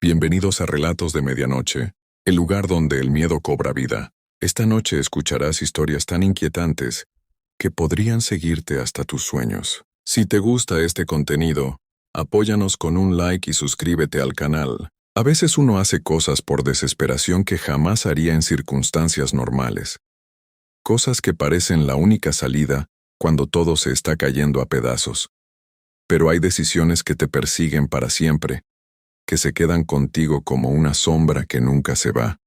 Bienvenidos a Relatos de Medianoche, el lugar donde el miedo cobra vida. Esta noche escucharás historias tan inquietantes que podrían seguirte hasta tus sueños. Si te gusta este contenido, apóyanos con un like y suscríbete al canal. A veces uno hace cosas por desesperación que jamás haría en circunstancias normales. Cosas que parecen la única salida cuando todo se está cayendo a pedazos. Pero hay decisiones que te persiguen para siempre, que se quedan contigo como una sombra que nunca se va.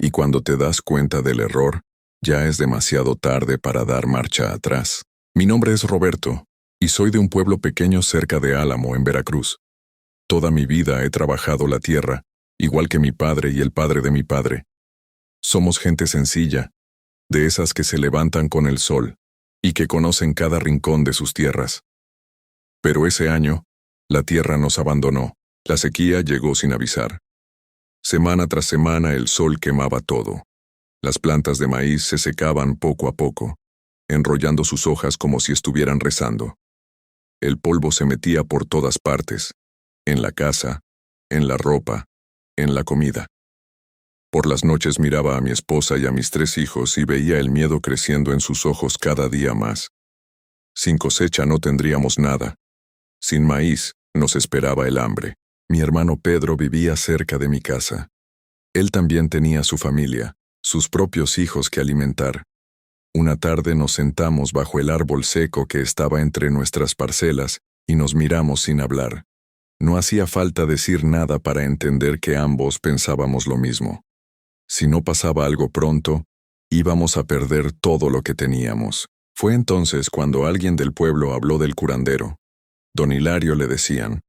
Y cuando te das cuenta del error, ya es demasiado tarde para dar marcha atrás. Mi nombre es Roberto, y soy de un pueblo pequeño cerca de Álamo, en Veracruz. Toda mi vida he trabajado la tierra, igual que mi padre y el padre de mi padre. Somos gente sencilla, de esas que se levantan con el sol, y que conocen cada rincón de sus tierras. Pero ese año, la tierra nos abandonó. La sequía llegó sin avisar. Semana tras semana el sol quemaba todo. Las plantas de maíz se secaban poco a poco, enrollando sus hojas como si estuvieran rezando. El polvo se metía por todas partes, en la casa, en la ropa, en la comida. Por las noches miraba a mi esposa y a mis 3 hijos y veía el miedo creciendo en sus ojos cada día más. Sin cosecha no tendríamos nada. Sin maíz nos esperaba el hambre. Mi hermano Pedro vivía cerca de mi casa. Él también tenía su familia, sus propios hijos que alimentar. Una tarde nos sentamos bajo el árbol seco que estaba entre nuestras parcelas y nos miramos sin hablar. No hacía falta decir nada para entender que ambos pensábamos lo mismo. Si no pasaba algo pronto, íbamos a perder todo lo que teníamos. Fue entonces cuando alguien del pueblo habló del curandero. Don Hilario le decían.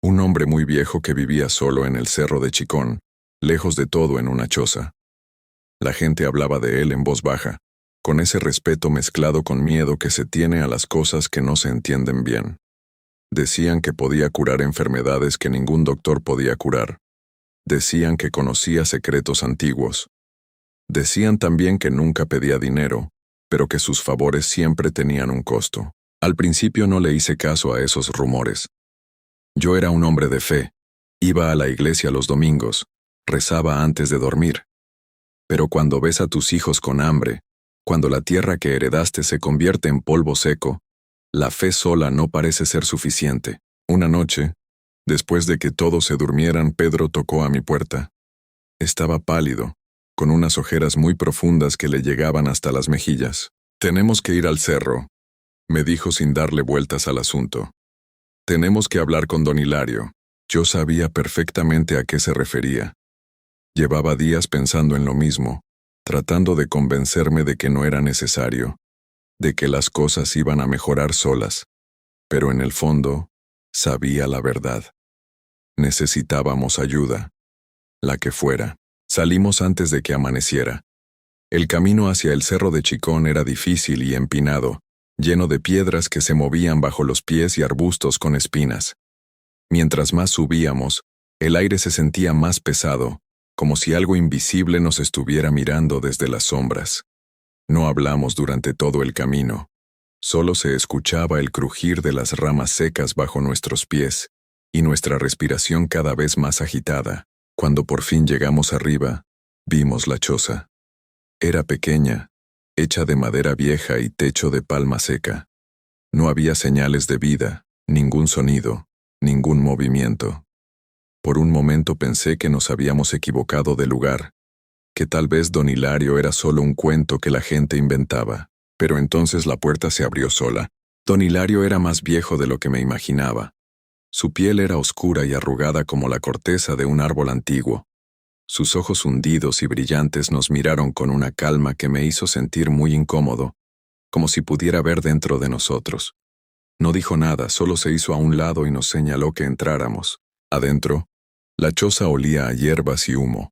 Un hombre muy viejo que vivía solo en el cerro de Chicón, lejos de todo en una choza. La gente hablaba de él en voz baja, con ese respeto mezclado con miedo que se tiene a las cosas que no se entienden bien. Decían que podía curar enfermedades que ningún doctor podía curar. Decían que conocía secretos antiguos. Decían también que nunca pedía dinero, pero que sus favores siempre tenían un costo. Al principio no le hice caso a esos rumores. Yo era un hombre de fe, iba a la iglesia los domingos, rezaba antes de dormir. Pero cuando ves a tus hijos con hambre, cuando la tierra que heredaste se convierte en polvo seco, la fe sola no parece ser suficiente. Una noche, después de que todos se durmieran, Pedro tocó a mi puerta. Estaba pálido, con unas ojeras muy profundas que le llegaban hasta las mejillas. «Tenemos que ir al cerro», me dijo sin darle vueltas al asunto. «Tenemos que hablar con don Hilario». Yo sabía perfectamente a qué se refería. Llevaba días pensando en lo mismo, tratando de convencerme de que no era necesario, de que las cosas iban a mejorar solas. Pero en el fondo, sabía la verdad. Necesitábamos ayuda, la que fuera. Salimos antes de que amaneciera. El camino hacia el cerro de Chicón era difícil y empinado, lleno de piedras que se movían bajo los pies y arbustos con espinas. Mientras más subíamos, el aire se sentía más pesado, como si algo invisible nos estuviera mirando desde las sombras. No hablamos durante todo el camino. Solo se escuchaba el crujir de las ramas secas bajo nuestros pies y nuestra respiración cada vez más agitada. Cuando por fin llegamos arriba, vimos la choza. Era pequeña, hecha de madera vieja y techo de palma seca. No había señales de vida, ningún sonido, ningún movimiento. Por un momento pensé que nos habíamos equivocado de lugar, que tal vez don Hilario era solo un cuento que la gente inventaba. Pero entonces la puerta se abrió sola. Don Hilario era más viejo de lo que me imaginaba. Su piel era oscura y arrugada como la corteza de un árbol antiguo. Sus ojos hundidos y brillantes nos miraron con una calma que me hizo sentir muy incómodo, como si pudiera ver dentro de nosotros. No dijo nada, solo se hizo a un lado y nos señaló que entráramos. Adentro, la choza olía a hierbas y humo.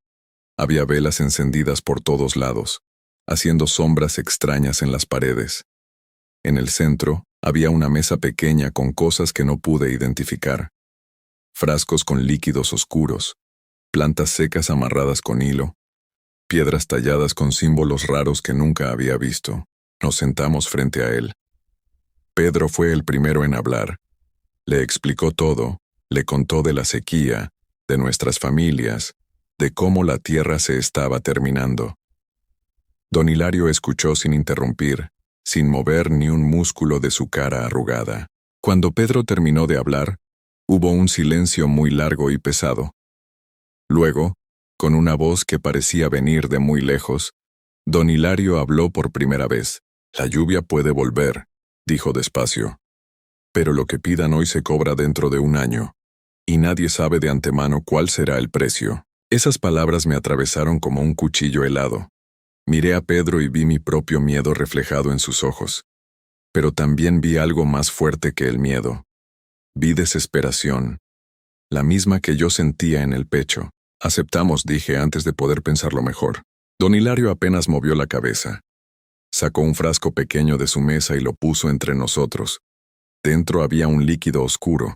Había velas encendidas por todos lados, haciendo sombras extrañas en las paredes. En el centro, había una mesa pequeña con cosas que no pude identificar. Frascos con líquidos oscuros, plantas secas amarradas con hilo, piedras talladas con símbolos raros que nunca había visto. Nos sentamos frente a él. Pedro fue el primero en hablar. Le explicó todo, le contó de la sequía, de nuestras familias, de cómo la tierra se estaba terminando. Don Hilario escuchó sin interrumpir, sin mover ni un músculo de su cara arrugada. Cuando Pedro terminó de hablar, hubo un silencio muy largo y pesado. Luego, con una voz que parecía venir de muy lejos, don Hilario habló por primera vez. «La lluvia puede volver», dijo despacio. «Pero lo que pidan hoy se cobra dentro de un año, y nadie sabe de antemano cuál será el precio». Esas palabras me atravesaron como un cuchillo helado. Miré a Pedro y vi mi propio miedo reflejado en sus ojos. Pero también vi algo más fuerte que el miedo. Vi desesperación, la misma que yo sentía en el pecho. «Aceptamos», dije antes de poder pensarlo mejor. Don Hilario apenas movió la cabeza. Sacó un frasco pequeño de su mesa y lo puso entre nosotros. Dentro había un líquido oscuro,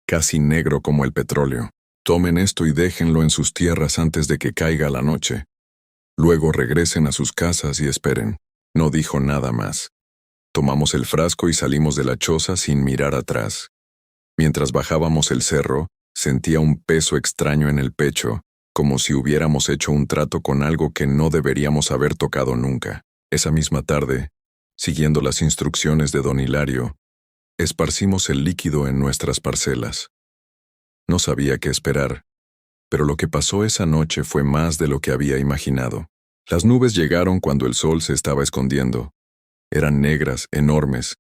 casi negro como el petróleo. «Tomen esto y déjenlo en sus tierras antes de que caiga la noche. Luego regresen a sus casas y esperen». No dijo nada más. Tomamos el frasco y salimos de la choza sin mirar atrás. Mientras bajábamos el cerro, sentía un peso extraño en el pecho, como si hubiéramos hecho un trato con algo que no deberíamos haber tocado nunca. Esa misma tarde, siguiendo las instrucciones de don Hilario, esparcimos el líquido en nuestras parcelas. No sabía qué esperar, pero lo que pasó esa noche fue más de lo que había imaginado. Las nubes llegaron cuando el sol se estaba escondiendo. Eran negras, enormes,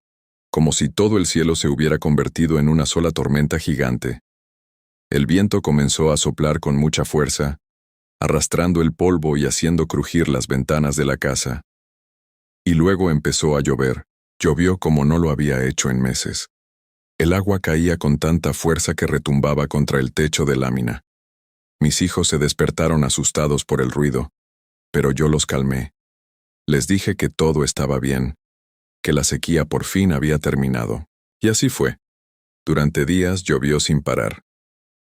como si todo el cielo se hubiera convertido en una sola tormenta gigante. El viento comenzó a soplar con mucha fuerza, arrastrando el polvo y haciendo crujir las ventanas de la casa. Y luego empezó a llover. Llovió como no lo había hecho en meses. El agua caía con tanta fuerza que retumbaba contra el techo de lámina. Mis hijos se despertaron asustados por el ruido, pero yo los calmé. Les dije que todo estaba bien, que la sequía por fin había terminado. Y así fue. Durante días llovió sin parar.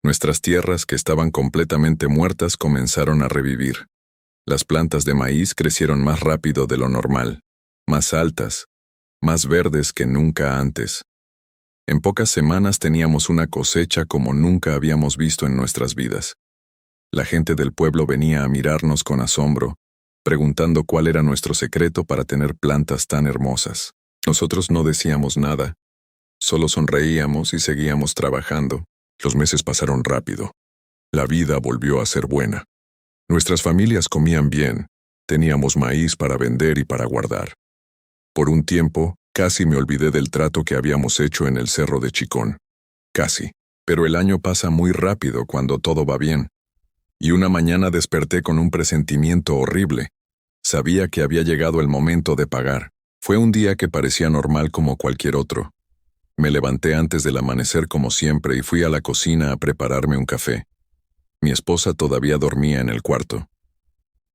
Nuestras tierras, que estaban completamente muertas, comenzaron a revivir. Las plantas de maíz crecieron más rápido de lo normal, más altas, más verdes que nunca antes. En pocas semanas teníamos una cosecha como nunca habíamos visto en nuestras vidas. La gente del pueblo venía a mirarnos con asombro, preguntando cuál era nuestro secreto para tener plantas tan hermosas. Nosotros no decíamos nada, solo sonreíamos y seguíamos trabajando. Los meses pasaron rápido. La vida volvió a ser buena. Nuestras familias comían bien, teníamos maíz para vender y para guardar. Por un tiempo, casi me olvidé del trato que habíamos hecho en el Cerro de Chicón. Casi. Pero el año pasa muy rápido cuando todo va bien. Y una mañana desperté con un presentimiento horrible. Sabía que había llegado el momento de pagar. Fue un día que parecía normal como cualquier otro. Me levanté antes del amanecer como siempre y fui a la cocina a prepararme un café. Mi esposa todavía dormía en el cuarto.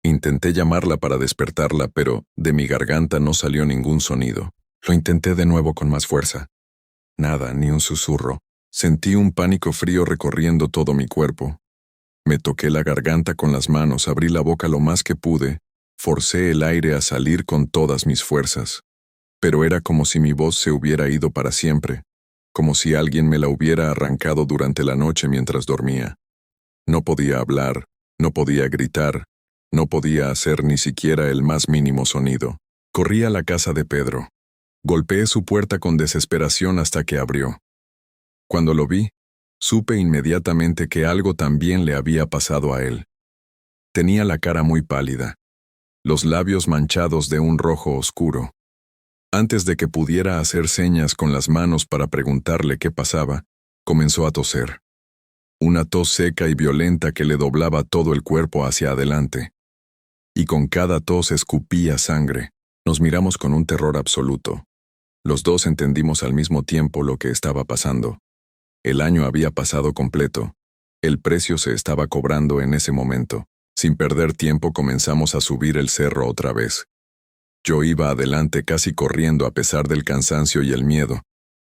Intenté llamarla para despertarla, pero de mi garganta no salió ningún sonido. Lo intenté de nuevo con más fuerza. Nada, ni un susurro. Sentí un pánico frío recorriendo todo mi cuerpo. Me toqué la garganta con las manos, abrí la boca lo más que pude, forcé el aire a salir con todas mis fuerzas. Pero era como si mi voz se hubiera ido para siempre, como si alguien me la hubiera arrancado durante la noche mientras dormía. No podía hablar, no podía gritar, no podía hacer ni siquiera el más mínimo sonido. Corrí a la casa de Pedro. Golpeé su puerta con desesperación hasta que abrió. Cuando lo vi, supe inmediatamente que algo también le había pasado a él. Tenía la cara muy pálida, los labios manchados de un rojo oscuro. Antes de que pudiera hacer señas con las manos para preguntarle qué pasaba, comenzó a toser. Una tos seca y violenta que le doblaba todo el cuerpo hacia adelante. Y con cada tos escupía sangre. Nos miramos con un terror absoluto. Los dos entendimos al mismo tiempo lo que estaba pasando. El año había pasado completo. El precio se estaba cobrando en ese momento. Sin perder tiempo comenzamos a subir el cerro otra vez. Yo iba adelante casi corriendo a pesar del cansancio y el miedo,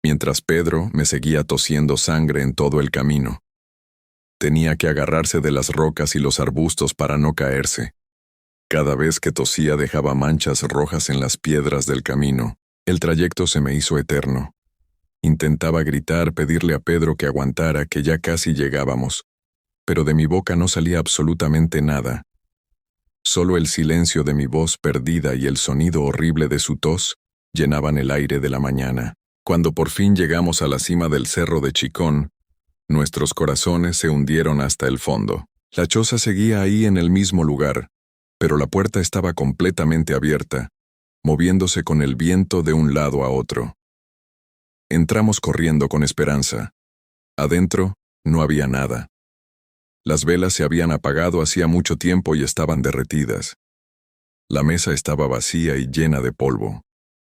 mientras Pedro me seguía tosiendo sangre en todo el camino. Tenía que agarrarse de las rocas y los arbustos para no caerse. Cada vez que tosía dejaba manchas rojas en las piedras del camino. El trayecto se me hizo eterno. Intentaba gritar, pedirle a Pedro que aguantara, que ya casi llegábamos. pero de mi boca no salía absolutamente nada. Solo el silencio de mi voz perdida y el sonido horrible de su tos llenaban el aire de la mañana. Cuando por fin llegamos a la cima del cerro de Chicón, nuestros corazones se hundieron hasta el fondo. La choza seguía ahí en el mismo lugar, pero la puerta estaba completamente abierta, moviéndose con el viento de un lado a otro. Entramos corriendo con esperanza. Adentro no había nada. Las velas se habían apagado hacía mucho tiempo y estaban derretidas. La mesa estaba vacía y llena de polvo.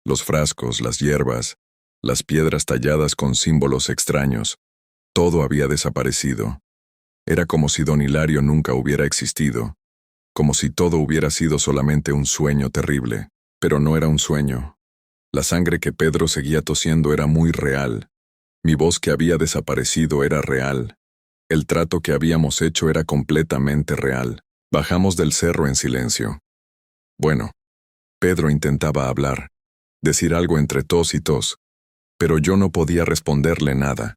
Los frascos, las hierbas, las piedras talladas con símbolos extraños, todo había desaparecido. Era como si don Hilario nunca hubiera existido, como si todo hubiera sido solamente un sueño terrible. Pero no era un sueño. La sangre que Pedro seguía tosiendo era muy real. Mi voz que había desaparecido era real. El trato que habíamos hecho era completamente real. Bajamos del cerro en silencio. Bueno, Pedro intentaba hablar, decir algo entre tos y tos, pero yo no podía responderle nada.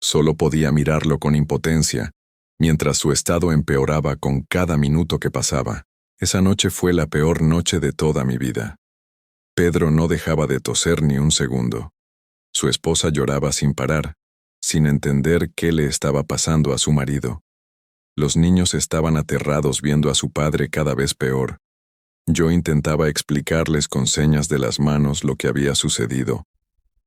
Solo podía mirarlo con impotencia, mientras su estado empeoraba con cada minuto que pasaba. Esa noche fue la peor noche de toda mi vida. Pedro no dejaba de toser ni un segundo. Su esposa lloraba sin parar, sin entender qué le estaba pasando a su marido. Los niños estaban aterrados viendo a su padre cada vez peor. Yo intentaba explicarles con señas de las manos lo que había sucedido.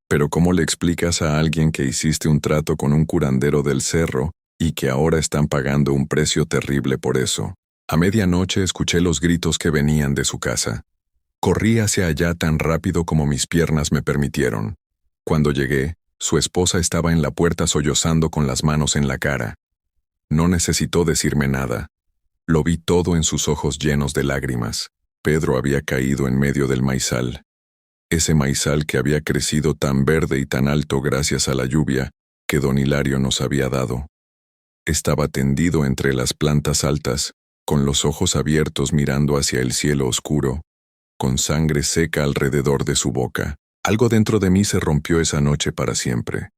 Pero ¿cómo le explicas a alguien que hiciste un trato con un curandero del cerro y que ahora están pagando un precio terrible por eso? A medianoche escuché los gritos que venían de su casa. Corrí hacia allá tan rápido como mis piernas me permitieron. Cuando llegué, su esposa estaba en la puerta sollozando con las manos en la cara. No necesitó decirme nada. Lo vi todo en sus ojos llenos de lágrimas. Pedro había caído en medio del maizal. Ese maizal que había crecido tan verde y tan alto gracias a la lluvia que don Hilario nos había dado. Estaba tendido entre las plantas altas, con los ojos abiertos mirando hacia el cielo oscuro, con sangre seca alrededor de su boca. Algo dentro de mí se rompió esa noche para siempre.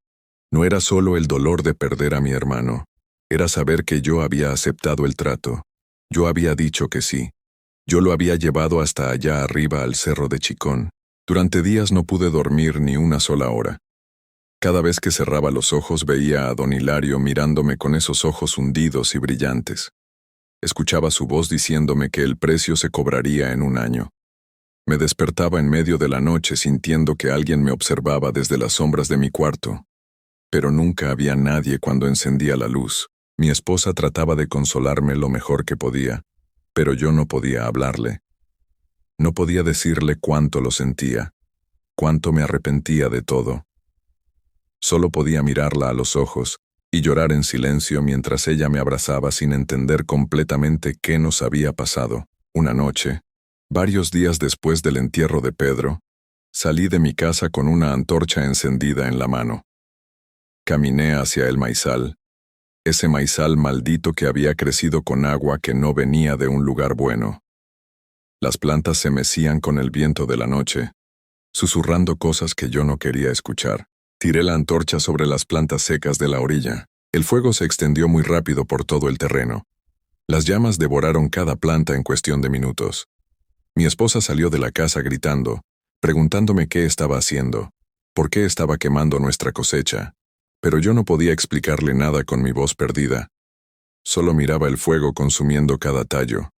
No era solo el dolor de perder a mi hermano, era saber que yo había aceptado el trato. Yo había dicho que sí. Yo lo había llevado hasta allá arriba al cerro de Chicón. Durante días no pude dormir ni una sola hora. Cada vez que cerraba los ojos veía a don Hilario mirándome con esos ojos hundidos y brillantes. Escuchaba su voz diciéndome que el precio se cobraría en un año. Me despertaba en medio de la noche sintiendo que alguien me observaba desde las sombras de mi cuarto. Pero nunca había nadie cuando encendía la luz. Mi esposa trataba de consolarme lo mejor que podía, pero yo no podía hablarle. No podía decirle cuánto lo sentía, cuánto me arrepentía de todo. Solo podía mirarla a los ojos y llorar en silencio mientras ella me abrazaba sin entender completamente qué nos había pasado. Una noche, varios días después del entierro de Pedro, salí de mi casa con una antorcha encendida en la mano. Caminé hacia el maizal, ese maizal maldito que había crecido con agua que no venía de un lugar bueno. Las plantas se mecían con el viento de la noche, susurrando cosas que yo no quería escuchar. Tiré la antorcha sobre las plantas secas de la orilla. El fuego se extendió muy rápido por todo el terreno. Las llamas devoraron cada planta en cuestión de minutos. Mi esposa salió de la casa gritando, preguntándome qué estaba haciendo, por qué estaba quemando nuestra cosecha. Pero yo no podía explicarle nada con mi voz perdida. Solo miraba el fuego consumiendo cada tallo,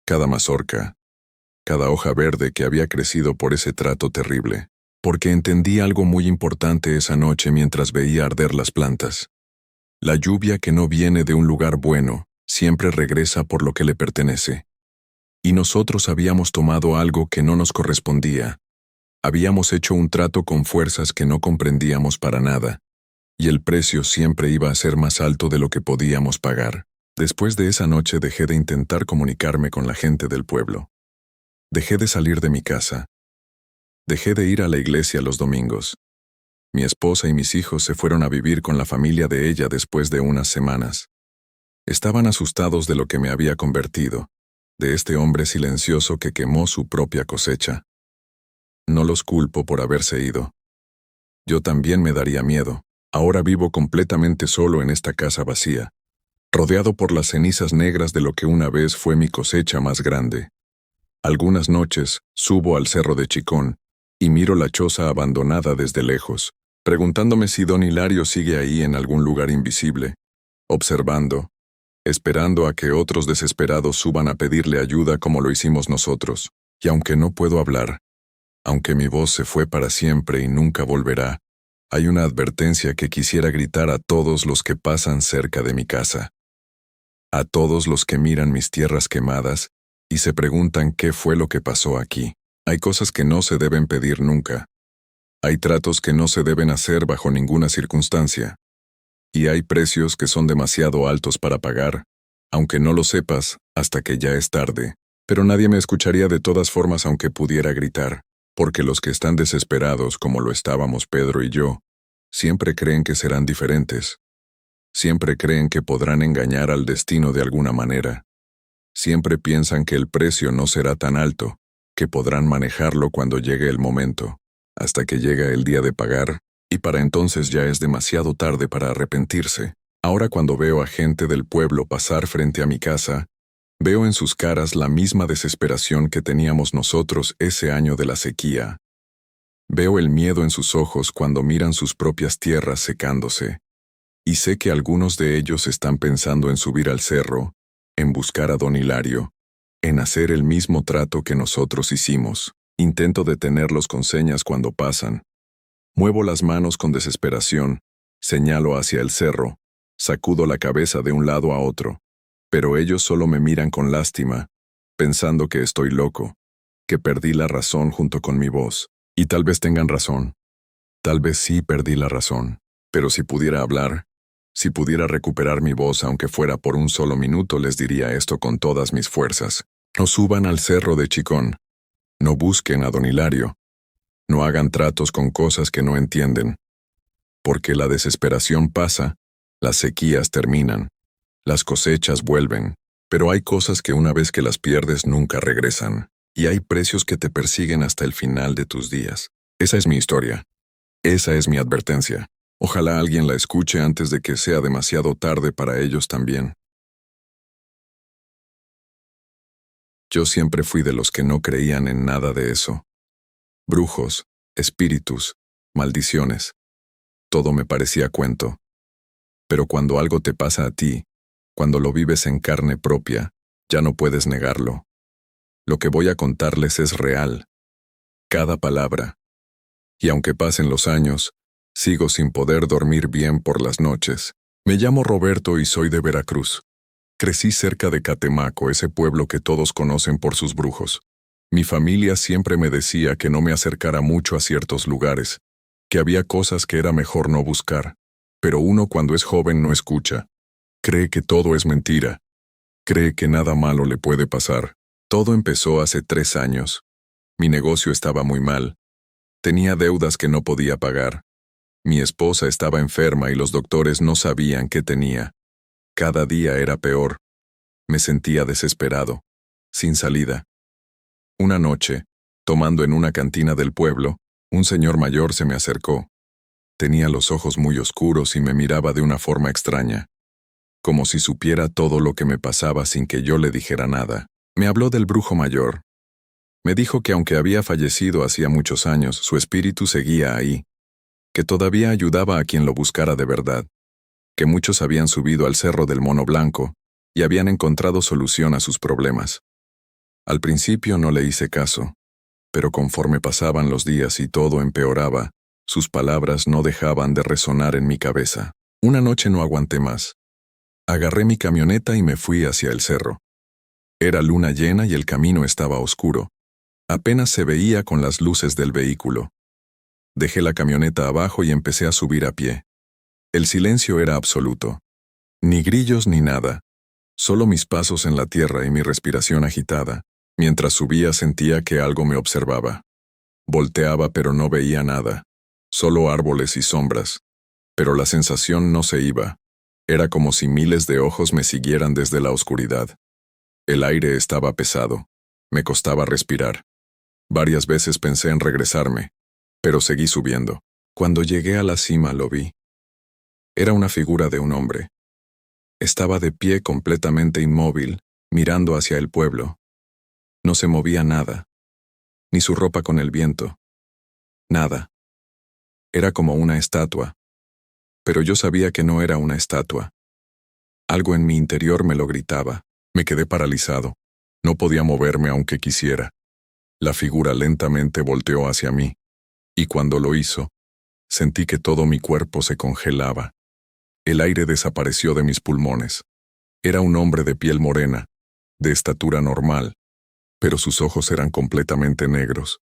cada mazorca, cada hoja verde que había crecido por ese trato terrible. Porque entendí algo muy importante esa noche mientras veía arder las plantas. La lluvia que no viene de un lugar bueno siempre regresa por lo que le pertenece. Y nosotros habíamos tomado algo que no nos correspondía. Habíamos hecho un trato con fuerzas que no comprendíamos para nada. Y el precio siempre iba a ser más alto de lo que podíamos pagar. Después de esa noche dejé de intentar comunicarme con la gente del pueblo. Dejé de salir de mi casa. Dejé de ir a la iglesia los domingos. Mi esposa y mis hijos se fueron a vivir con la familia de ella después de unas semanas. Estaban asustados de lo que me había convertido, de este hombre silencioso que quemó su propia cosecha. No los culpo por haberse ido. Yo también me daría miedo. Ahora vivo completamente solo en esta casa vacía. rodeado por las cenizas negras de lo que una vez fue mi cosecha más grande. Algunas noches subo al cerro de Chicón y miro la choza abandonada desde lejos, preguntándome si don Hilario sigue ahí en algún lugar invisible, observando, esperando a que otros desesperados suban a pedirle ayuda como lo hicimos nosotros. Y aunque no puedo hablar, aunque mi voz se fue para siempre y nunca volverá, hay una advertencia que quisiera gritar a todos los que pasan cerca de mi casa. A todos los que miran mis tierras quemadas y se preguntan qué fue lo que pasó aquí. Hay cosas que no se deben pedir nunca. Hay tratos que no se deben hacer bajo ninguna circunstancia. Y hay precios que son demasiado altos para pagar, aunque no lo sepas hasta que ya es tarde. Pero nadie me escucharía de todas formas aunque pudiera gritar, porque los que están desesperados como lo estábamos Pedro y yo, siempre creen que serán diferentes. Siempre creen que podrán engañar al destino de alguna manera. Siempre piensan que el precio no será tan alto, que podrán manejarlo cuando llegue el momento, hasta que llega el día de pagar, y para entonces ya es demasiado tarde para arrepentirse. Ahora cuando veo a gente del pueblo pasar frente a mi casa, veo en sus caras la misma desesperación que teníamos nosotros ese año de la sequía. Veo el miedo en sus ojos cuando miran sus propias tierras secándose. Y sé que algunos de ellos están pensando en subir al cerro, en buscar a don Hilario, en hacer el mismo trato que nosotros hicimos. Intento detenerlos con señas cuando pasan. Muevo las manos con desesperación, señalo hacia el cerro, sacudo la cabeza de un lado a otro. Pero ellos solo me miran con lástima, pensando que estoy loco, que perdí la razón junto con mi voz. Y tal vez tengan razón. Tal vez sí perdí la razón. Pero si pudiera hablar, si pudiera recuperar mi voz aunque fuera por un solo minuto, les diría esto con todas mis fuerzas. No suban al cerro de Chicón. No busquen a don Hilario. No hagan tratos con cosas que no entienden. Porque la desesperación pasa, las sequías terminan. Las cosechas vuelven, pero hay cosas que una vez que las pierdes nunca regresan, y hay precios que te persiguen hasta el final de tus días. Esa es mi historia. Esa es mi advertencia. Ojalá alguien la escuche antes de que sea demasiado tarde para ellos también. Yo siempre fui de los que no creían en nada de eso. Brujos, espíritus, maldiciones. Todo me parecía cuento. Pero cuando algo te pasa a ti, cuando lo vives en carne propia, ya no puedes negarlo. Lo que voy a contarles es real. Cada palabra. Y aunque pasen los años, sigo sin poder dormir bien por las noches. Me llamo Roberto y soy de Veracruz. Crecí cerca de Catemaco, ese pueblo que todos conocen por sus brujos. Mi familia siempre me decía que no me acercara mucho a ciertos lugares, que había cosas que era mejor no buscar. Pero uno cuando es joven no escucha. Cree que todo es mentira. Cree que nada malo le puede pasar. Todo empezó hace 3 años. Mi negocio estaba muy mal. Tenía deudas que no podía pagar. Mi esposa estaba enferma y los doctores no sabían qué tenía. Cada día era peor. Me sentía desesperado, sin salida. Una noche, tomando en una cantina del pueblo, un señor mayor se me acercó. Tenía los ojos muy oscuros y me miraba de una forma extraña, como si supiera todo lo que me pasaba sin que yo le dijera nada. Me habló del brujo mayor. Me dijo que aunque había fallecido hacía muchos años, su espíritu seguía ahí, que todavía ayudaba a quien lo buscara de verdad, que muchos habían subido al cerro del Mono Blanco y habían encontrado solución a sus problemas. Al principio no le hice caso, pero conforme pasaban los días y todo empeoraba, sus palabras no dejaban de resonar en mi cabeza. Una noche no aguanté más. Agarré mi camioneta y me fui hacia el cerro. Era luna llena y el camino estaba oscuro. Apenas se veía con las luces del vehículo. Dejé la camioneta abajo y empecé a subir a pie. El silencio era absoluto. Ni grillos ni nada. Solo mis pasos en la tierra y mi respiración agitada. Mientras subía sentía que algo me observaba. Volteaba pero no veía nada. Solo árboles y sombras. Pero la sensación no se iba. Era como si miles de ojos me siguieran desde la oscuridad. El aire estaba pesado. Me costaba respirar. Varias veces pensé en regresarme, pero seguí subiendo. Cuando llegué a la cima lo vi. Era una figura de un hombre. Estaba de pie completamente inmóvil, mirando hacia el pueblo. No se movía nada, ni su ropa con el viento. Nada. Era como una estatua. Pero yo sabía que no era una estatua. Algo en mi interior me lo gritaba. Me quedé paralizado. No podía moverme aunque quisiera. La figura lentamente volteó hacia mí, y cuando lo hizo, sentí que todo mi cuerpo se congelaba. El aire desapareció de mis pulmones. Era un hombre de piel morena, de estatura normal, pero sus ojos eran completamente negros.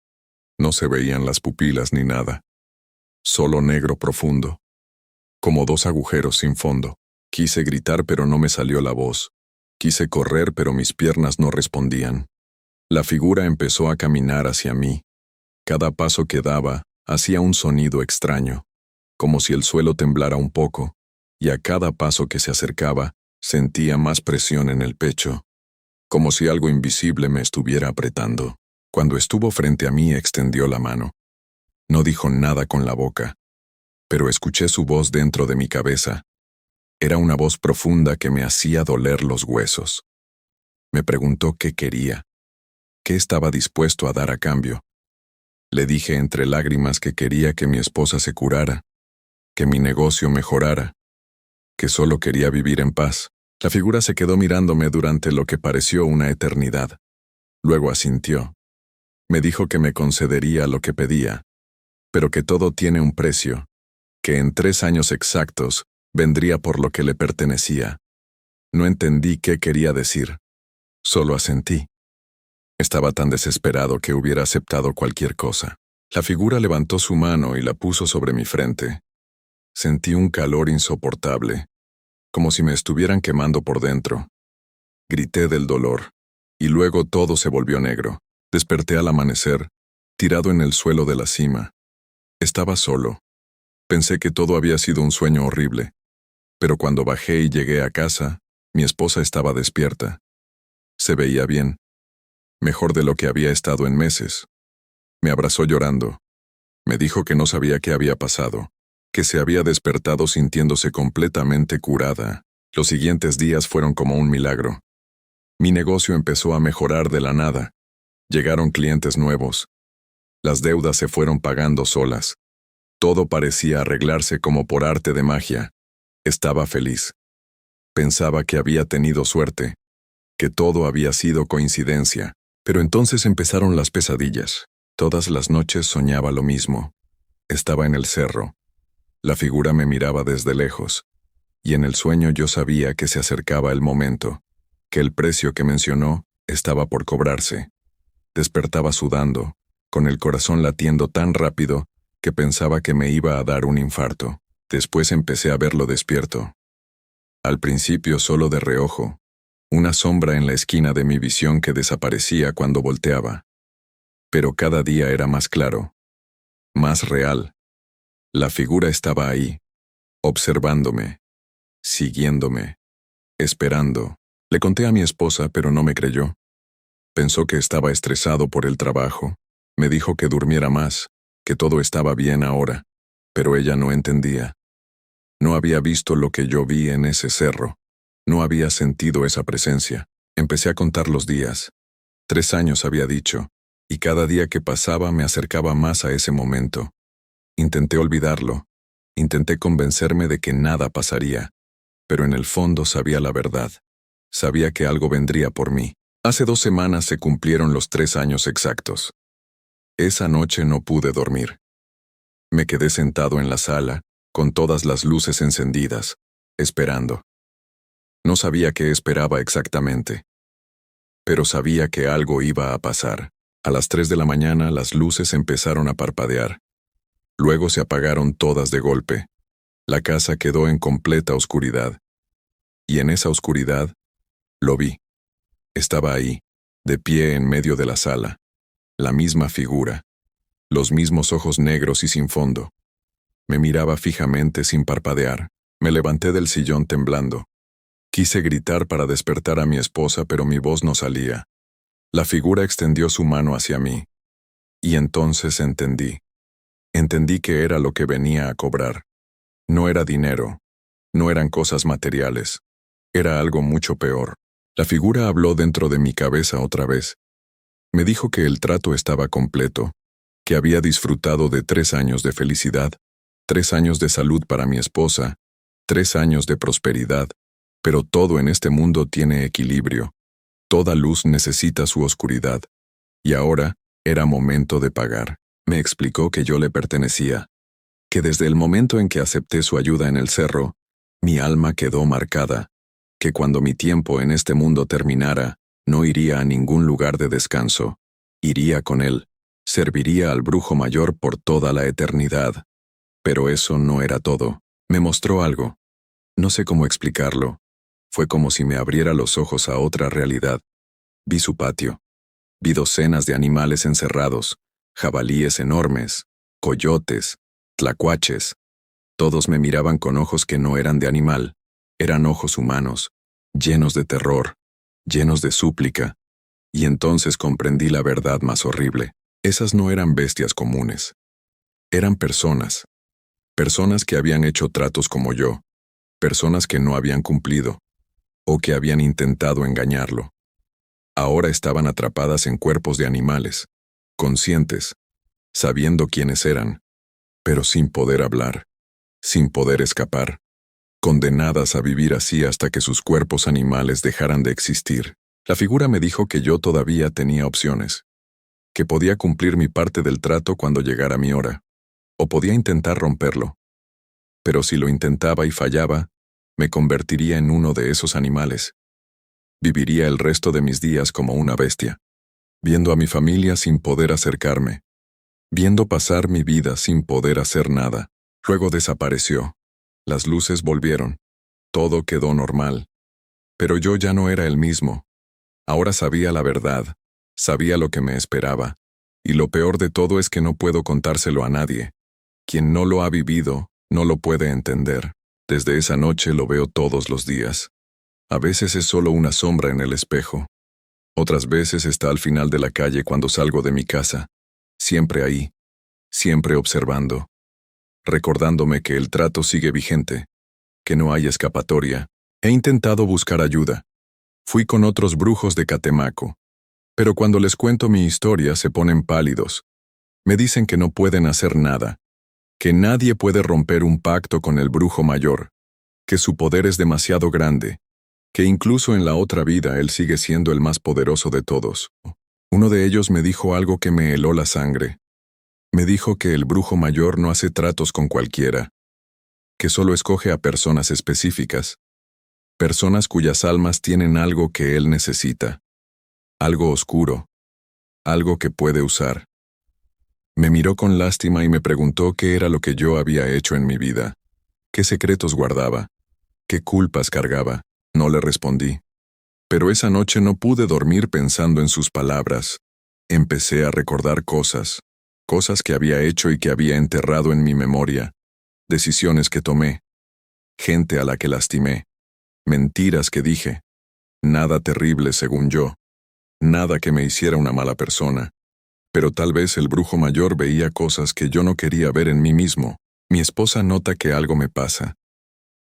No se veían las pupilas ni nada. Solo negro profundo, como dos agujeros sin fondo. Quise gritar pero no me salió la voz. Quise correr pero mis piernas no respondían. La figura empezó a caminar hacia mí. Cada paso que daba hacía un sonido extraño, como si el suelo temblara un poco, y a cada paso que se acercaba sentía más presión en el pecho, como si algo invisible me estuviera apretando. Cuando estuvo frente a mí extendió la mano. No dijo nada con la boca, pero escuché su voz dentro de mi cabeza. Era una voz profunda que me hacía doler los huesos. Me preguntó qué quería, qué estaba dispuesto a dar a cambio. Le dije entre lágrimas que quería que mi esposa se curara, que mi negocio mejorara, que solo quería vivir en paz. La figura se quedó mirándome durante lo que pareció una eternidad. Luego asintió. Me dijo que me concedería lo que pedía, pero que todo tiene un precio, que en 3 años exactos vendría por lo que le pertenecía. No entendí qué quería decir. Solo asentí. Estaba tan desesperado que hubiera aceptado cualquier cosa. La figura levantó su mano y la puso sobre mi frente. Sentí un calor insoportable, como si me estuvieran quemando por dentro. Grité del dolor, y luego todo se volvió negro. Desperté al amanecer, tirado en el suelo de la cima. Estaba solo. Pensé que todo había sido un sueño horrible. Pero cuando bajé y llegué a casa, mi esposa estaba despierta. Se veía bien. Mejor de lo que había estado en meses. Me abrazó llorando. Me dijo que no sabía qué había pasado, que se había despertado sintiéndose completamente curada. Los siguientes días fueron como un milagro. Mi negocio empezó a mejorar de la nada. Llegaron clientes nuevos. Las deudas se fueron pagando solas. Todo parecía arreglarse como por arte de magia. Estaba feliz. Pensaba que había tenido suerte, que todo había sido coincidencia. Pero entonces empezaron las pesadillas. Todas las noches soñaba lo mismo. Estaba en el cerro. La figura me miraba desde lejos. Y en el sueño yo sabía que se acercaba el momento, que el precio que mencionó estaba por cobrarse. Despertaba sudando, con el corazón latiendo tan rápido que pensaba que me iba a dar un infarto. Después empecé a verlo despierto. Al principio solo de reojo, una sombra en la esquina de mi visión que desaparecía cuando volteaba. Pero cada día era más claro, más real. La figura estaba ahí, observándome, siguiéndome, esperando. Le conté a mi esposa, pero no me creyó. Pensó que estaba estresado por el trabajo. Me dijo que durmiera más, que todo estaba bien ahora, pero ella no entendía. No había visto lo que yo vi en ese cerro. No había sentido esa presencia. Empecé a contar los días. 3 años había dicho, y cada día que pasaba me acercaba más a ese momento. Intenté olvidarlo. Intenté convencerme de que nada pasaría, pero en el fondo sabía la verdad. Sabía que algo vendría por mí. Hace 2 semanas se cumplieron los 3 años exactos. Esa noche no pude dormir. Me quedé sentado en la sala, con todas las luces encendidas, esperando. No sabía qué esperaba exactamente, pero sabía que algo iba a pasar. A las 3 de la mañana las luces empezaron a parpadear. Luego se apagaron todas de golpe. La casa quedó en completa oscuridad. Y en esa oscuridad, lo vi. Estaba ahí, de pie en medio de la sala. La misma figura. Los mismos ojos negros y sin fondo. Me miraba fijamente sin parpadear. Me levanté del sillón temblando. Quise gritar para despertar a mi esposa, pero mi voz no salía. La figura extendió su mano hacia mí. Y entonces entendí. Entendí que era lo que venía a cobrar. No era dinero. No eran cosas materiales. Era algo mucho peor. La figura habló dentro de mi cabeza otra vez. Me dijo que el trato estaba completo, que había disfrutado de 3 años de felicidad, 3 años de salud para mi esposa, 3 años de prosperidad, pero todo en este mundo tiene equilibrio. Toda luz necesita su oscuridad. Y ahora era momento de pagar. Me explicó que yo le pertenecía, que desde el momento en que acepté su ayuda en el cerro, mi alma quedó marcada, que cuando mi tiempo en este mundo terminara, no iría a ningún lugar de descanso. Iría con él, serviría al brujo mayor por toda la eternidad. Pero eso no era todo. Me mostró algo. No sé cómo explicarlo. Fue como si me abriera los ojos a otra realidad. Vi su patio. Vi docenas de animales encerrados, jabalíes enormes, coyotes, tlacuaches. Todos me miraban con ojos que no eran de animal, eran ojos humanos, llenos de terror, llenos de súplica. Y entonces comprendí la verdad más horrible. Esas no eran bestias comunes. Eran personas. Personas que habían hecho tratos como yo. Personas que no habían cumplido. O que habían intentado engañarlo. Ahora estaban atrapadas en cuerpos de animales, conscientes, sabiendo quiénes eran, pero sin poder hablar, sin poder escapar, condenadas a vivir así hasta que sus cuerpos animales dejaran de existir. La figura me dijo que yo todavía tenía opciones, que podía cumplir mi parte del trato cuando llegara mi hora, o podía intentar romperlo. Pero si lo intentaba y fallaba, me convertiría en uno de esos animales. Viviría el resto de mis días como una bestia, viendo a mi familia sin poder acercarme, viendo pasar mi vida sin poder hacer nada. Luego desapareció. Las luces volvieron. Todo quedó normal. Pero yo ya no era el mismo. Ahora sabía la verdad, sabía lo que me esperaba, y lo peor de todo es que no puedo contárselo a nadie. Quien no lo ha vivido, no lo puede entender. Desde esa noche lo veo todos los días. A veces es solo una sombra en el espejo. Otras veces está al final de la calle cuando salgo de mi casa. Siempre ahí, siempre observando, recordándome que el trato sigue vigente, que no hay escapatoria. He intentado buscar ayuda. Fui con otros brujos de Catemaco, pero cuando les cuento mi historia se ponen pálidos. Me dicen que no pueden hacer nada, que nadie puede romper un pacto con el brujo mayor, que su poder es demasiado grande, que incluso en la otra vida él sigue siendo el más poderoso de todos. Uno de ellos me dijo algo que me heló la sangre. Me dijo que el brujo mayor no hace tratos con cualquiera, que solo escoge a personas específicas, personas cuyas almas tienen algo que él necesita, algo oscuro, algo que puede usar. Me miró con lástima y me preguntó qué era lo que yo había hecho en mi vida, qué secretos guardaba, qué culpas cargaba. No le respondí. Pero esa noche no pude dormir pensando en sus palabras. Empecé a recordar cosas que había hecho y que había enterrado en mi memoria, decisiones que tomé, gente a la que lastimé, mentiras que dije, nada terrible según yo, nada que me hiciera una mala persona, pero tal vez el brujo mayor veía cosas que yo no quería ver en mí mismo. Mi esposa nota que algo me pasa.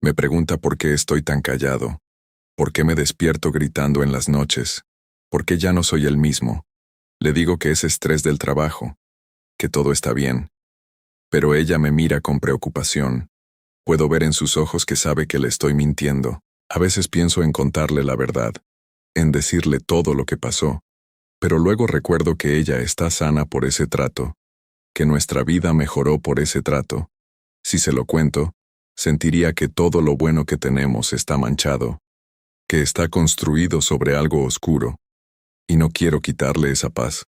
Me pregunta por qué estoy tan callado. ¿Por qué me despierto gritando en las noches? ¿Por qué ya no soy el mismo? Le digo que es estrés del trabajo, que todo está bien. Pero ella me mira con preocupación. Puedo ver en sus ojos que sabe que le estoy mintiendo. A veces pienso en contarle la verdad, en decirle todo lo que pasó. Pero luego recuerdo que ella está sana por ese trato, que nuestra vida mejoró por ese trato. Si se lo cuento, sentiría que todo lo bueno que tenemos está manchado, que está construido sobre algo oscuro, y no quiero quitarle esa paz,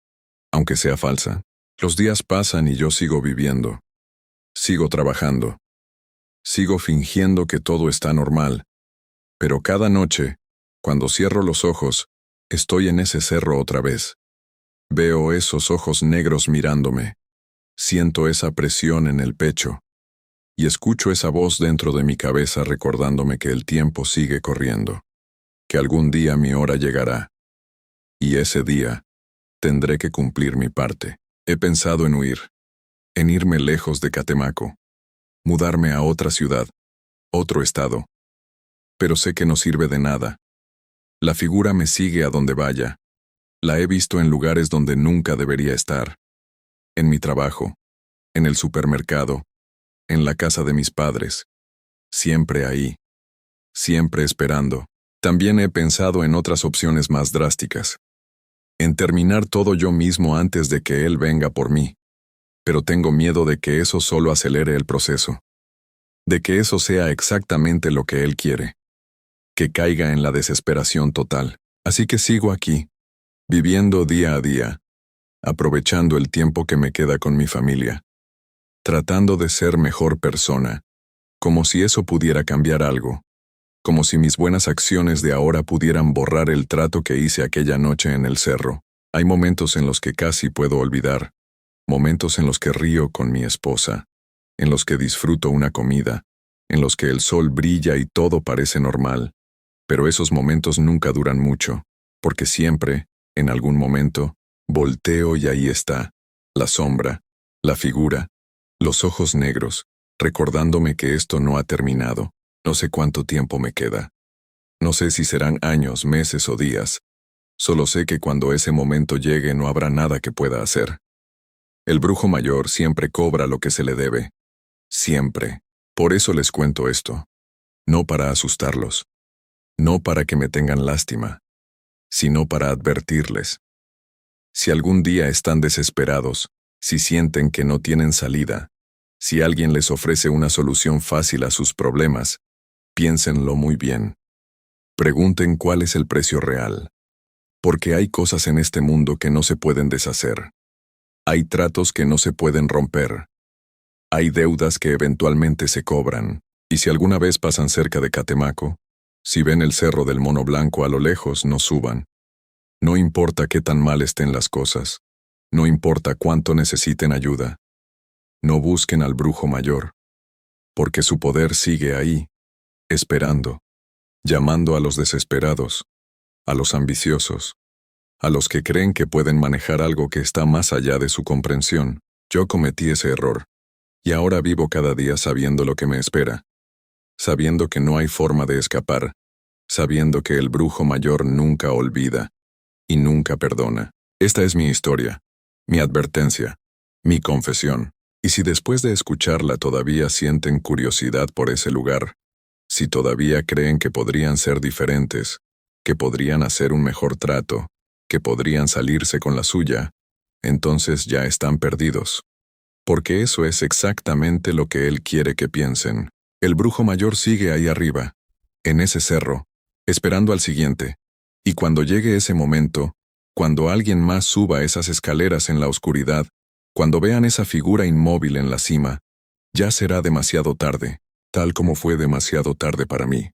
aunque sea falsa. Los días pasan y yo sigo viviendo, sigo trabajando, sigo fingiendo que todo está normal, pero cada noche, cuando cierro los ojos, estoy en ese cerro otra vez. Veo esos ojos negros mirándome, siento esa presión en el pecho, y escucho esa voz dentro de mi cabeza recordándome que el tiempo sigue corriendo, que algún día mi hora llegará, y ese día tendré que cumplir mi parte. He pensado en huir, en irme lejos de Catemaco, mudarme a otra ciudad, otro estado. pero sé que no sirve de nada. La figura me sigue a donde vaya. La he visto en lugares donde nunca debería estar. En mi trabajo, en el supermercado, en la casa de mis padres. Siempre ahí. Siempre esperando. También he pensado en otras opciones más drásticas. En terminar todo yo mismo antes de que él venga por mí. Pero tengo miedo de que eso solo acelere el proceso. De que eso sea exactamente lo que él quiere. Que caiga en la desesperación total. Así que sigo aquí, viviendo día a día, aprovechando el tiempo que me queda con mi familia, tratando de ser mejor persona, como si eso pudiera cambiar algo, como si mis buenas acciones de ahora pudieran borrar el trato que hice aquella noche en el cerro. Hay momentos en los que casi puedo olvidar, momentos en los que río con mi esposa, en los que disfruto una comida, en los que el sol brilla y todo parece normal, pero esos momentos nunca duran mucho, porque siempre, en algún momento, volteo y ahí está, la sombra, la figura, los ojos negros, recordándome que esto no ha terminado. No sé cuánto tiempo me queda. No sé si serán años, meses o días. Solo sé que cuando ese momento llegue no habrá nada que pueda hacer. El brujo mayor siempre cobra lo que se le debe. Siempre. Por eso les cuento esto. No para asustarlos. No para que me tengan lástima, sino para advertirles. Si algún día están desesperados, si sienten que no tienen salida, si alguien les ofrece una solución fácil a sus problemas, piénsenlo muy bien. Pregunten cuál es el precio real. Porque hay cosas en este mundo que no se pueden deshacer. Hay tratos que no se pueden romper. Hay deudas que eventualmente se cobran. Y si alguna vez pasan cerca de Catemaco, si ven el cerro del Mono Blanco a lo lejos, no suban. No importa qué tan mal estén las cosas. No importa cuánto necesiten ayuda. No busquen al brujo mayor. Porque su poder sigue ahí, esperando, llamando a los desesperados, a los ambiciosos, a los que creen que pueden manejar algo que está más allá de su comprensión. Yo cometí ese error, y ahora vivo cada día sabiendo lo que me espera, sabiendo que no hay forma de escapar, sabiendo que el brujo mayor nunca olvida y nunca perdona. Esta es mi historia, mi advertencia, mi confesión. Y si después de escucharla todavía sienten curiosidad por ese lugar, si todavía creen que podrían ser diferentes, que podrían hacer un mejor trato, que podrían salirse con la suya, entonces ya están perdidos. Porque eso es exactamente lo que él quiere que piensen. El brujo mayor sigue ahí arriba, en ese cerro, esperando al siguiente. Y cuando llegue ese momento, cuando alguien más suba esas escaleras en la oscuridad, cuando vean esa figura inmóvil en la cima, ya será demasiado tarde, tal como fue demasiado tarde para mí.